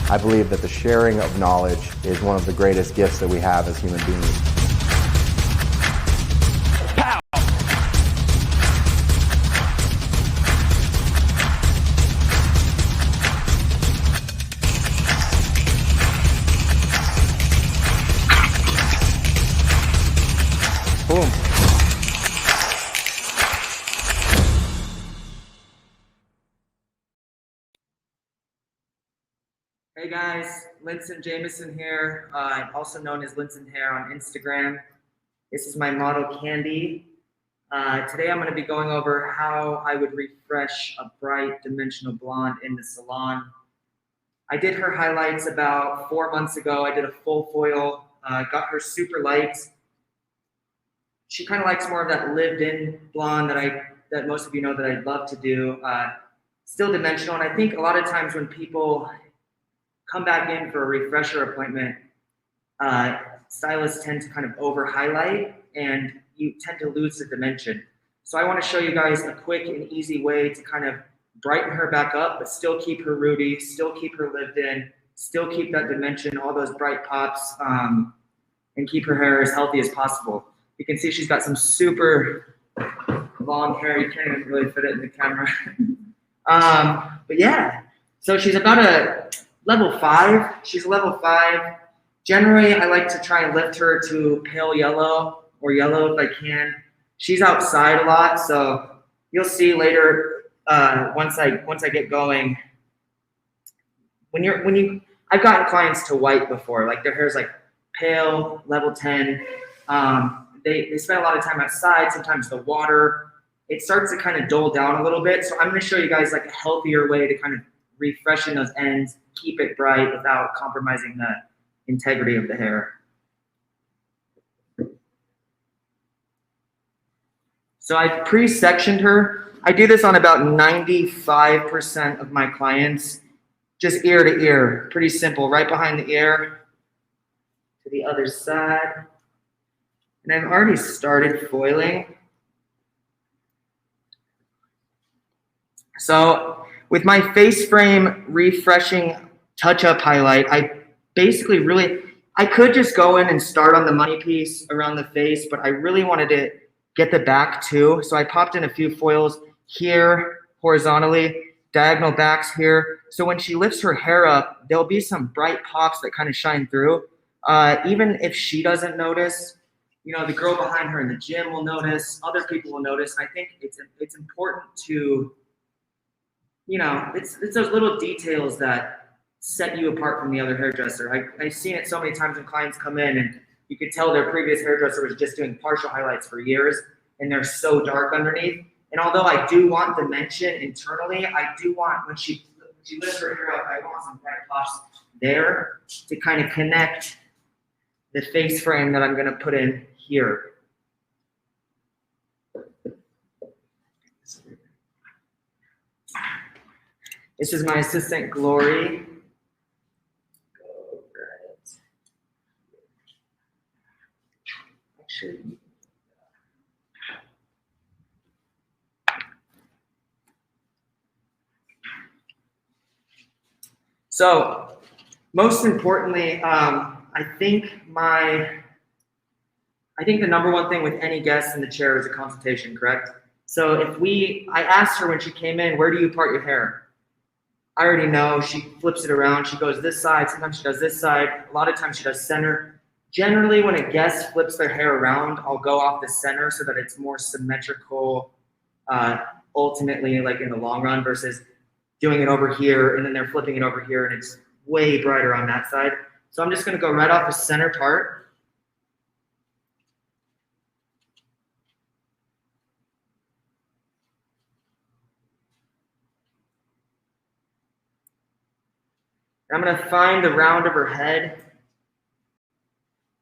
I believe that the sharing of knowledge is one of the greatest gifts that we have as human beings. Boom. Hey guys, Linson Jameson here, also known as Linson Hair on Instagram. This is my model Candy. Today I'm going to be going over how I would refresh a bright dimensional blonde in the salon. I did her highlights about 4 months ago. I did a full foil, got her super light. She kind of likes more of that lived-in blonde that most of you know that I'd love to do. Still dimensional, and I think a lot of times when people come back in for a refresher appointment, stylists tend to kind of over highlight and you tend to lose the dimension. So I want to show you guys a quick and easy way to kind of brighten her back up, but still keep her rooty, still keep her lived in, still keep that dimension, all those bright pops, and keep her hair as healthy as possible. You can see she's got some super long hair. You can't even really fit it in the camera. But yeah, so she's about a level 5. She's a level 5. Generally, I like to try and lift her to pale yellow or yellow if I can. She's outside a lot, so you'll see later once I get going. I've gotten clients to white before, like their hair's like pale, level 10. They spend a lot of time outside. Sometimes the water, it starts to kind of dull down a little bit. So I'm going to show you guys like a healthier way to kind of refreshen those ends, keep it bright without compromising the integrity of the hair. So I pre-sectioned her. I do this on about 95% of my clients, just ear to ear, pretty simple, right behind the ear to the other side. And I've already started foiling. So with my face frame refreshing touch-up highlight, I basically I could just go in and start on the money piece around the face, but I really wanted to get the back too. So I popped in a few foils here horizontally, diagonal backs here. So when she lifts her hair up, there'll be some bright pops that kind of shine through. Even if she doesn't notice, you know, the girl behind her in the gym will notice, other people will notice. And I think it's important to, you know, it's those little details that set you apart from the other hairdresser. I've seen it so many times when clients come in and you could tell their previous hairdresser was just doing partial highlights for years and they're so dark underneath. And although I do want dimension internally, I do want, when she lifts her hair up, I want some bright pops there to kind of connect the face frame that I'm going to put in here. This is my assistant, Glory. Actually, so most importantly, I think the number one thing with any guest in the chair is a consultation, correct? So I asked her when she came in, where do you part your hair? I already know. She flips it around. She goes this side. Sometimes she does this side. A lot of times she does center. Generally, when a guest flips their hair around, I'll go off the center so that it's more symmetrical, ultimately, like in the long run, versus doing it over here and then they're flipping it over here and it's way brighter on that side. So I'm just going to go right off the center part. I'm going to find the round of her head,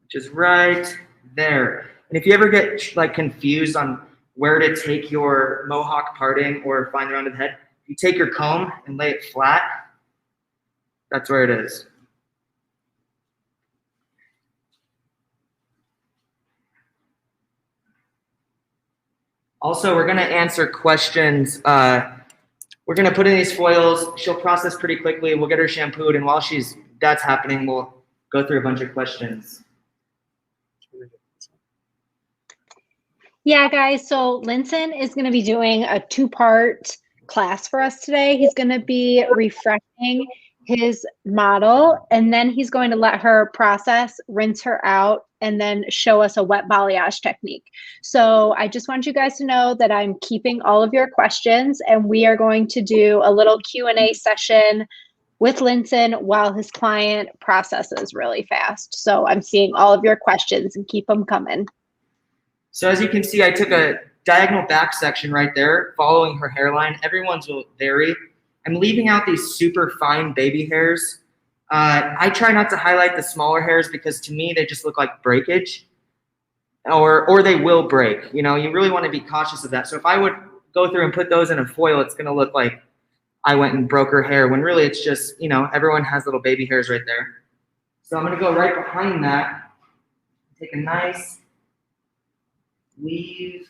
which is right there. And if you ever get like confused on where to take your mohawk parting or find the round of the head, you take your comb and lay it flat. That's where it is. Also, we're going to answer questions We're gonna put in these foils. She'll process pretty quickly. We'll get her shampooed, and while that's happening, we'll go through a bunch of questions. Yeah, guys, so Linson is going to be doing a 2-part class for us today. He's going to be refreshing his model, and then he's going to let her process, rinse her out, and then show us a wet balayage technique. So I just want you guys to know that I'm keeping all of your questions, and we are going to do a little Q&A session with Linson while his client processes really fast. So I'm seeing all of your questions, and keep them coming. So as you can see, I took a diagonal back section right there, following her hairline. Everyone's will vary. I'm leaving out these super fine baby hairs. I try not to highlight the smaller hairs because to me, they just look like breakage or they will break. You know, you really want to be cautious of that. So if I would go through and put those in a foil, it's going to look like I went and broke her hair when really it's just, you know, everyone has little baby hairs right there. So I'm going to go right behind that, take a nice weave.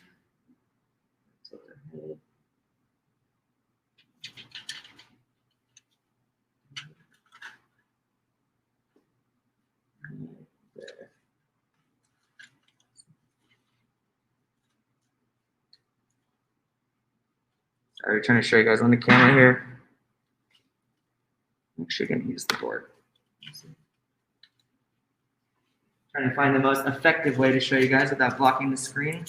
Sorry, trying to show you guys on the camera here. I'm actually going to use the board. Trying to find the most effective way to show you guys without blocking the screen.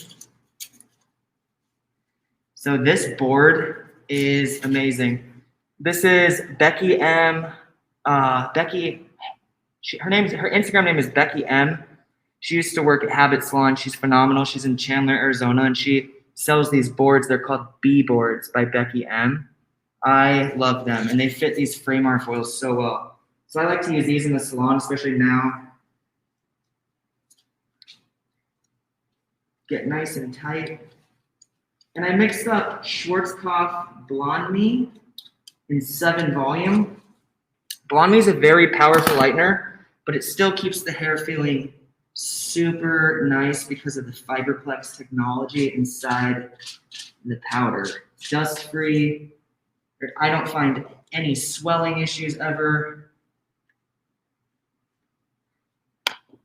So this board is amazing. This is Becky M. Her Instagram name is Becky M. She used to work at Habit Salon. She's phenomenal. She's in Chandler, Arizona, and she sells these boards. They're called B boards by Becky M. I love them, and they fit these frame art foils so well. So I like to use these in the salon, especially now. Get nice and tight. And I mixed up Schwarzkopf Blonde Me in 7 volume. Blonde Me is a very powerful lightener, but it still keeps the hair feeling super nice because of the FiberPlex technology inside the powder. Dust free. I don't find any swelling issues ever.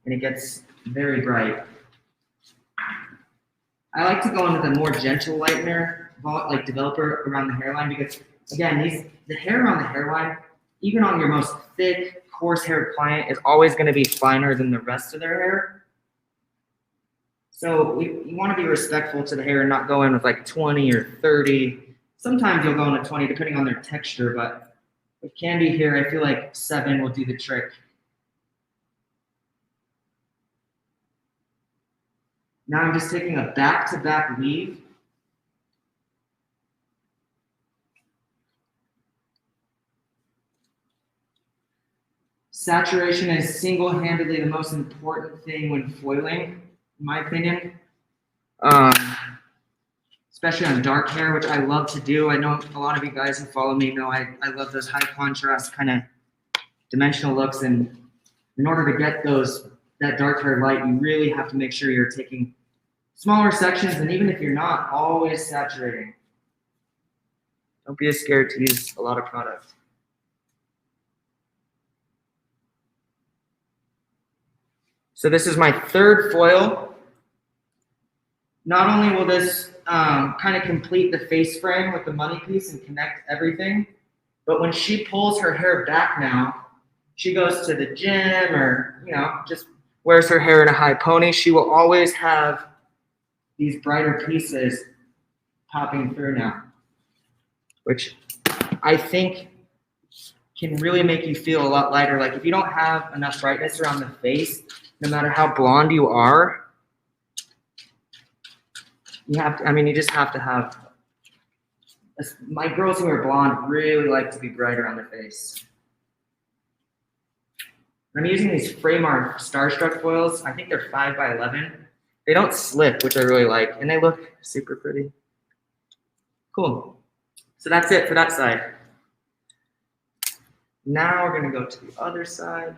And it gets very bright. I like to go into the more gentle lightener, like developer around the hairline, because again, the hair around the hairline, even on your most thick, coarse haired client, is always going to be finer than the rest of their hair. So you want to be respectful to the hair and not go in with like 20 or 30. Sometimes you'll go in with 20 depending on their texture, but with Candy here, I feel like 7 will do the trick. Now I'm just taking a back-to-back weave. Saturation is single-handedly the most important thing when foiling, in my opinion. Especially on dark hair, which I love to do. I know a lot of you guys who follow me know I love those high contrast kind of dimensional looks. And in order to get that dark hair light, you really have to make sure you're taking smaller sections, and even if you're not, always saturating. Don't be scared to use a lot of product. So this is my 3rd foil. Not only will this kind of complete the face frame with the money piece and connect everything, but when she pulls her hair back now, she goes to the gym or, you know, just wears her hair in a high pony, she will always have these brighter pieces popping through now, which I think can really make you feel a lot lighter. Like if you don't have enough brightness around the face, no matter how blonde you are, you just have to have, my girls who are blonde really like to be brighter on their face. I'm using these Framar Starstruck foils. I think they're 5 by 11. They don't slip, which I really like, and they look super pretty. Cool. So that's it for that side. Now we're going to go to the other side.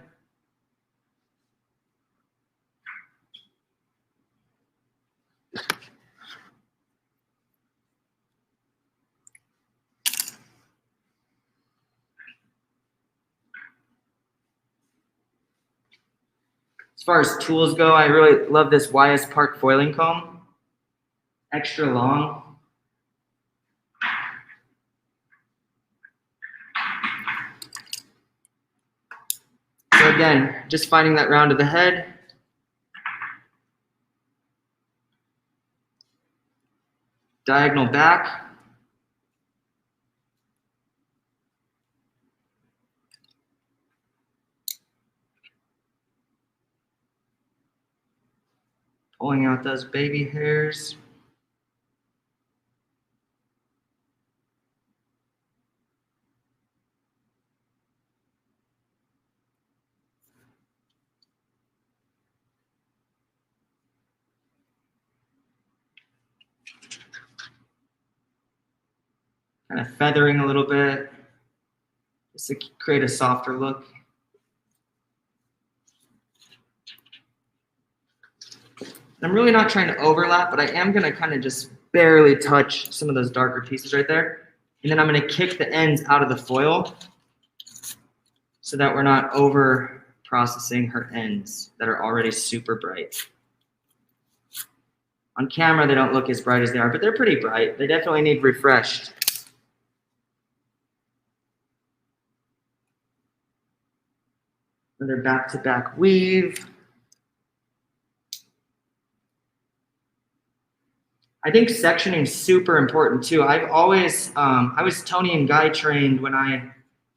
As far as tools go, I really love this YS Park foiling comb. Extra long. So again, just finding that round of the head. Diagonal back. Pulling out those baby hairs. Kind of feathering a little bit, just to create a softer look. I'm really not trying to overlap, but I am going to kind of just barely touch some of those darker pieces right there. And then I'm going to kick the ends out of the foil so that we're not over processing her ends that are already super bright. On camera, they don't look as bright as they are, but they're pretty bright. They definitely need refreshed. Another back-to-back weave. I think sectioning is super important too. I've always, I was Tony and Guy trained when I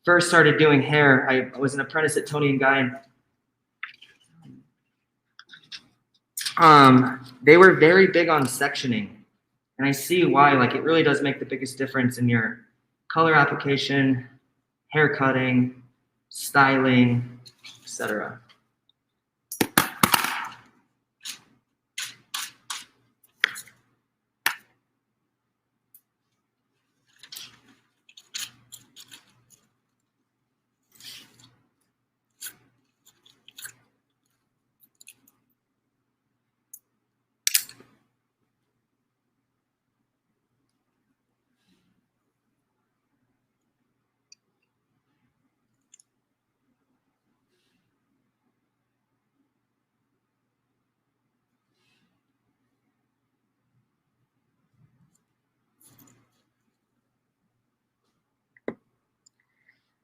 first started doing hair. I was an apprentice at Tony and Guy. They were very big on sectioning. And I see why, like it really does make the biggest difference in your color application, hair cutting, styling, etc.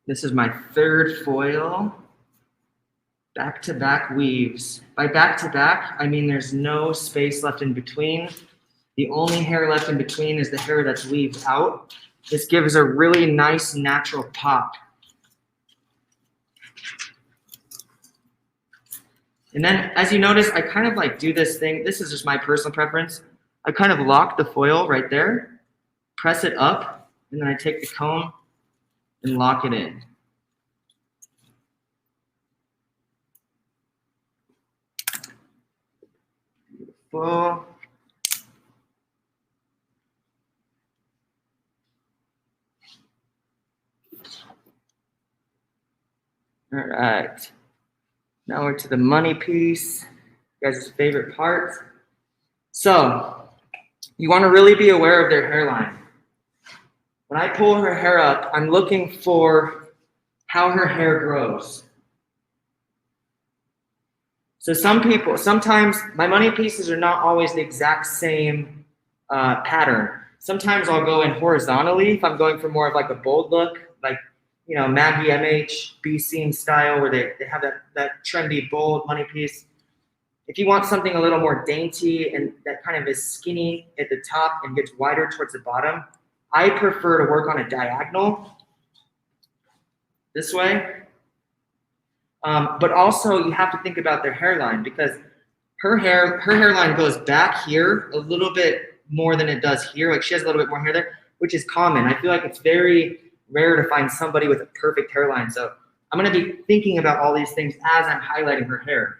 This is my third foil. Back-to-back weaves. By back-to-back, I mean there's no space left in between. The only hair left in between is the hair that's weaved out. This gives a really nice natural pop. And then as you notice, I kind of like do this thing. This is just my personal preference. I kind of lock the foil right there, press it up, and then I take the comb and lock it in. Beautiful. All right. Now we're to the money piece, you guys' favorite part. So you want to really be aware of their hairline. When I pull her hair up, I'm looking for how her hair grows. So sometimes my money pieces are not always the exact same pattern. Sometimes I'll go in horizontally if I'm going for more of like a bold look, like, you know, Maggie MH, B-seam style, where they have that trendy, bold money piece. If you want something a little more dainty and that kind of is skinny at the top and gets wider towards the bottom, I prefer to work on a diagonal this way. But also you have to think about their hairline, because her hairline goes back here a little bit more than it does here. Like she has a little bit more hair there, which is common. I feel like it's very rare to find somebody with a perfect hairline. So I'm going to be thinking about all these things as I'm highlighting her hair.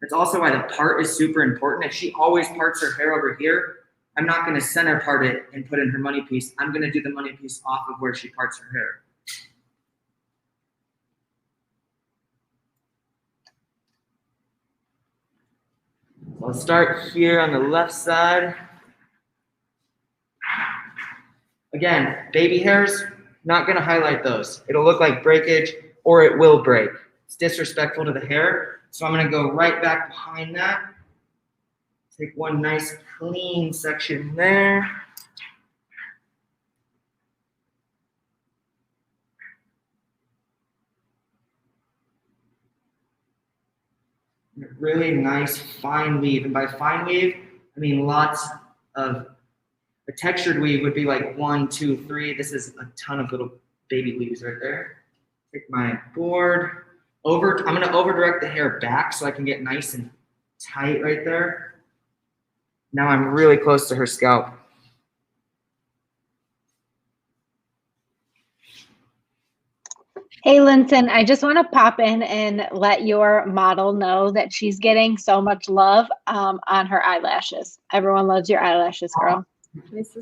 That's also why the part is super important. If she always parts her hair over here, I'm not going to center part it and put in her money piece. I'm going to do the money piece off of where she parts her hair. So I'll start here on the left side. Again, baby hairs, not going to highlight those. It'll look like breakage or it will break. It's disrespectful to the hair. So I'm gonna go right back behind that. Take one nice clean section there. Really nice fine weave. And by fine weave, I mean lots of, a textured weave would be like 1, 2, 3. This is a ton of little baby weaves right there. Take my board over, I'm gonna over direct the hair back so I can get nice and tight right there. Now I'm really close to her scalp. Hey, Linton, I just want to pop in and let your model know that she's getting so much love on her eyelashes. Everyone loves your eyelashes, girl.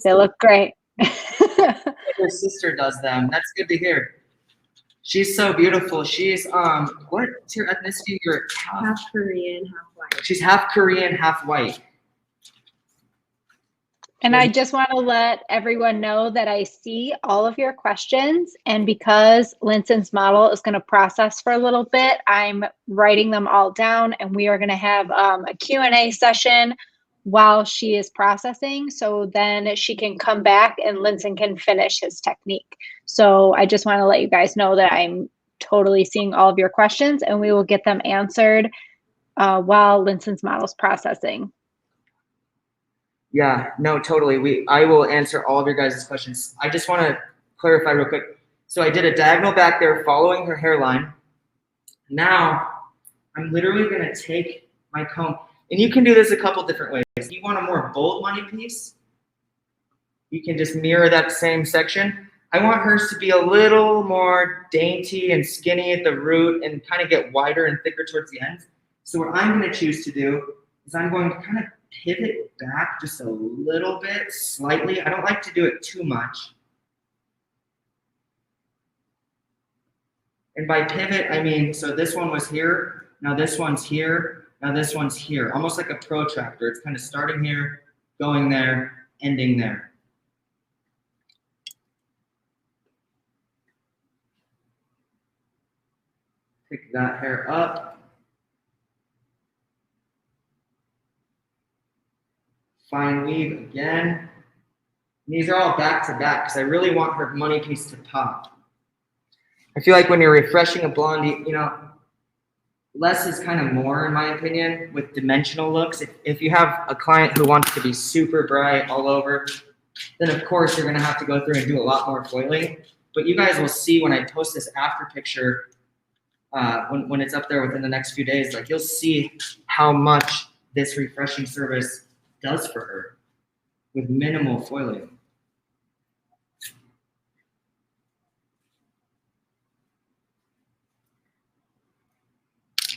They look great. Her sister does them. That's good to hear. She's so beautiful. She's what's your ethnicity? You're Half Korean, half white. She's half Korean, half white. And I just want to let everyone know that I see all of your questions. And because Linton's model is going to process for a little bit, I'm writing them all down. And we are going to have a Q&A session while she is processing. So then she can come back and Linton can finish his technique. So I just want to let you guys know that I'm totally seeing all of your questions and we will get them answered while Linton's model is processing. Yeah, no, totally. I will answer all of your guys' questions. I just want to clarify real quick. So I did a diagonal back there following her hairline. Now I'm literally going to take my comb, and you can do this a couple different ways. If you want a more bold money piece, you can just mirror that same section. I want hers to be a little more dainty and skinny at the root and kind of get wider and thicker towards the end. So what I'm going to choose to do is I'm going to kind of pivot back just a little bit, slightly. I don't like to do it too much. And by pivot, I mean, so this one was here, now this one's here, now this one's here. Almost like a protractor. It's kind of starting here, going there, ending there. Pick that hair up. Fine weave again. And these are all back to back because I really want her money piece to pop. I feel like when you're refreshing a blondie, you know, less is kind of more in my opinion with dimensional looks. If you have a client who wants to be super bright all over, then of course you're going to have to go through and do a lot more foiling. But you guys will see when I post this after picture, when it's up there within the next few days, like you'll see how much this refreshing service does for her with minimal foiling.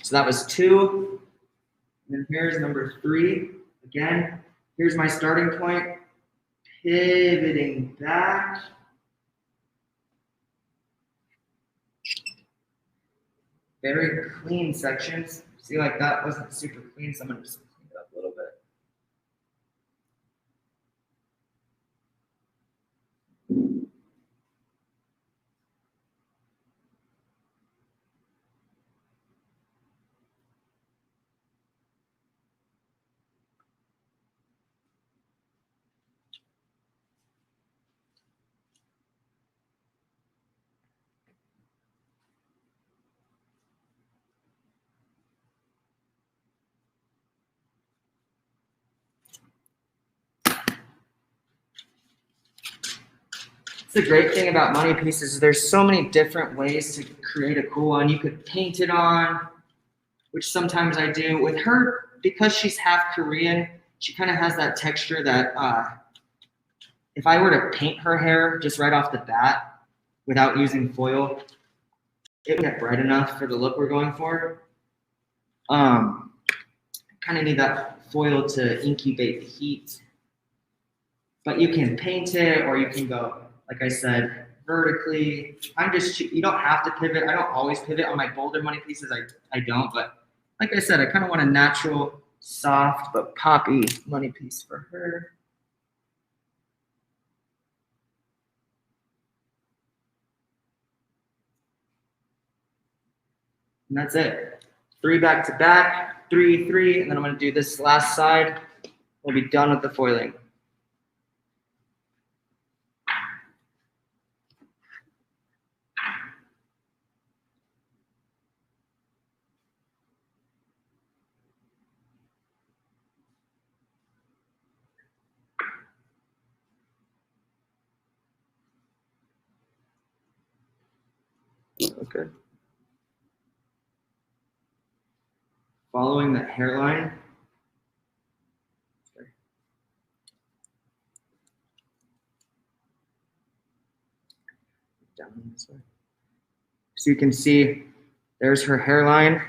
So that was 2. And then here's number 3. Again, here's my starting point. Pivoting back. Very clean sections. See, like that wasn't super clean, so I'm gonna just clean it up a little bit. The great thing about money pieces is there's so many different ways to create a cool one. You could paint it on, which sometimes I do. With her, because she's half Korean, she kind of has that texture that if I were to paint her hair just right off the bat without using foil, it would get bright enough for the look we're going for. Kind of need that foil to incubate the heat. But you can paint it or you can go, like I said, vertically. You don't have to pivot. I don't always pivot on my bolder money pieces. I don't, but like I said, I kind of want a natural, soft, but poppy money piece for her. And that's it. 3 back to back, 3, 3, and then I'm gonna do this last side. We'll be done with the foiling. Okay. Following the hairline. Down this way. So you can see there's her hairline.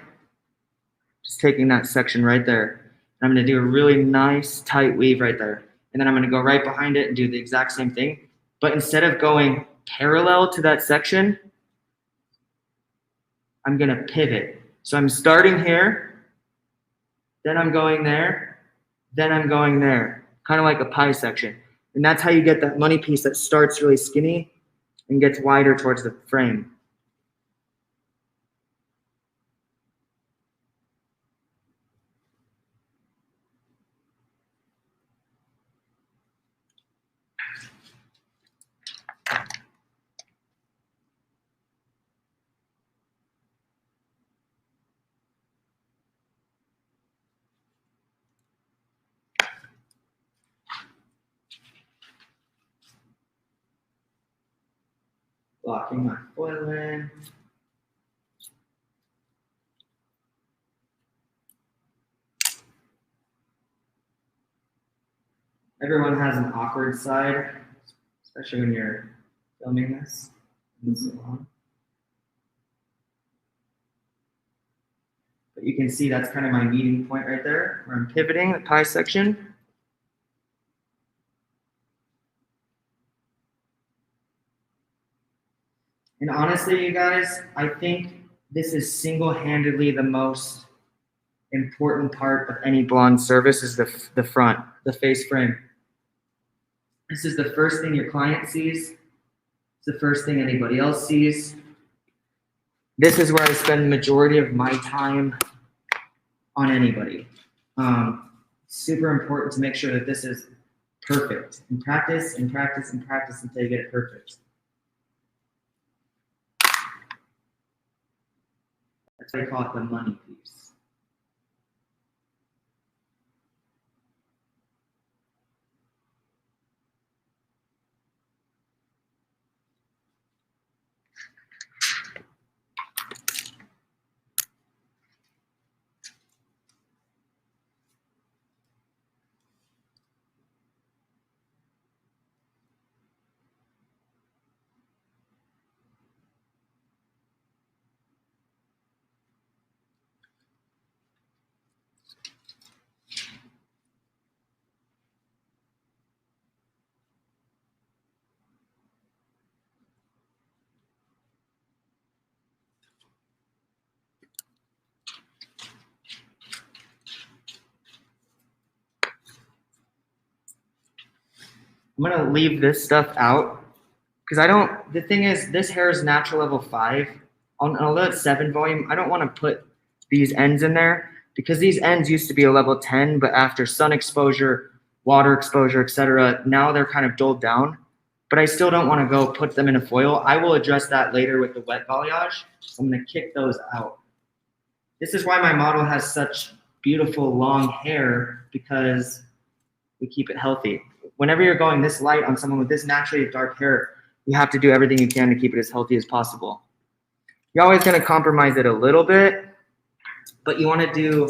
Just taking that section right there. And I'm going to do a really nice tight weave right there. And then I'm going to go right behind it and do the exact same thing. But instead of going parallel to that section, I'm going to pivot. So I'm starting here, then I'm going there, then I'm going there. Kind of like a pie section. And that's how you get that money piece that starts really skinny and gets wider towards the frame. Blocking my foiling. Everyone has an awkward side, especially when you're filming this and so on. But you can see that's kind of my meeting point right there, where I'm pivoting the pie section. And honestly, you guys, I think this is single-handedly the most important part of any blonde service is the front, the face frame. This is the first thing your client sees. It's the first thing anybody else sees. This is where I spend the majority of my time on anybody. Super important to make sure that this is perfect. And practice and practice and practice until you get it perfect. That's why I call it the money piece. I'm gonna leave this stuff out because the thing is, this hair is natural level 5. Although it's 7 volume, I don't want to put these ends in there because these ends used to be a level 10, but after sun exposure, water exposure, etc., now they're kind of dulled down. But I still don't want to go put them in a foil. I will address that later with the wet balayage. So I'm gonna kick those out. This is why my model has such beautiful long hair, because we keep it healthy. Whenever you're going this light on someone with this naturally dark hair, you have to do everything you can to keep it as healthy as possible. You're always going to compromise it a little bit, but you want to do,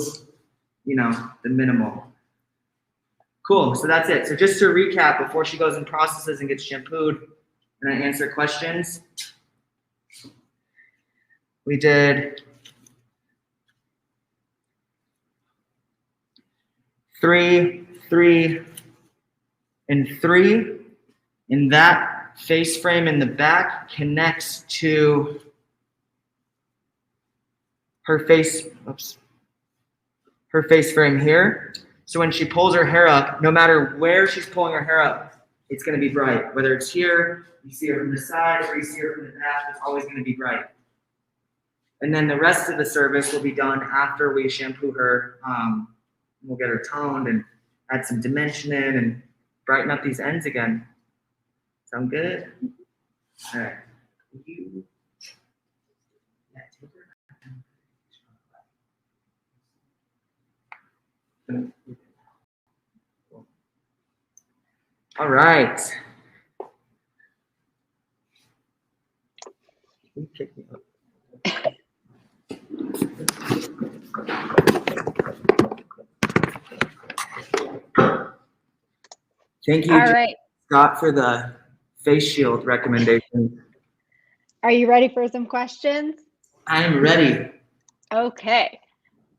the minimal. Cool, so that's it. So just to recap, before she goes and processes and gets shampooed, and I answer questions, we did 3, 3, and 3, and that face frame in the back connects to her face frame here. So when she pulls her hair up, no matter where she's pulling her hair up, it's going to be bright. Whether it's here, you see her from the side, or you see her from the back, it's always going to be bright. And then the rest of the service will be done after we shampoo her. We'll get her toned and add some dimension in and brighten up these ends again. Sound good? All right. All right. Pick me up. Thank you, All right. Scott, for the face shield recommendation. Are you ready for some questions? I am ready. Okay.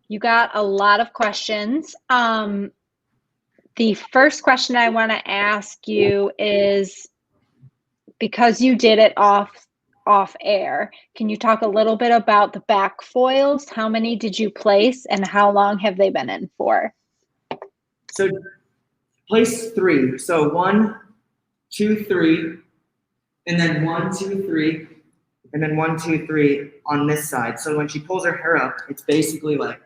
You got a lot of questions. The first question I want to ask you is, because you did it off air, can you talk a little bit about the back foils? How many did you place and how long have they been in for? So place 3. So 1, 2, 3, and then 1, 2, 3, and then 1, 2, 3 on this side. So when she pulls her hair up, it's basically like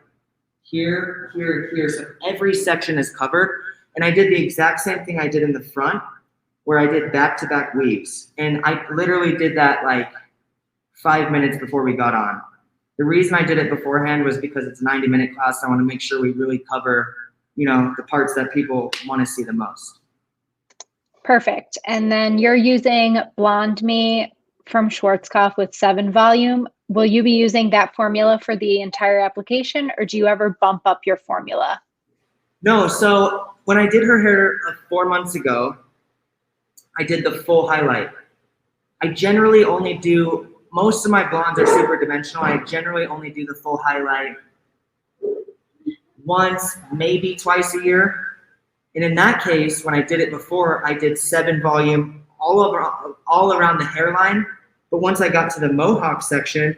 here, here, here. So every section is covered. And I did the exact same thing I did in the front, where I did back-to-back weaves. And I literally did that like 5 minutes before we got on. The reason I did it beforehand was because it's a 90-minute class. I want to make sure we really cover, you know, the parts that people want to see the most. Perfect. And then you're using Blonde Me from Schwarzkopf with 7 volume. Will you be using that formula for the entire application, or do you ever bump up your formula? No, so when I did her hair 4 months ago, I did the full highlight. I generally only do, most of my blondes are super dimensional. I generally only do the full highlight once, maybe twice a year. And in that case, when I did it before, I did 7 volume all around the hairline. But once I got to the mohawk section,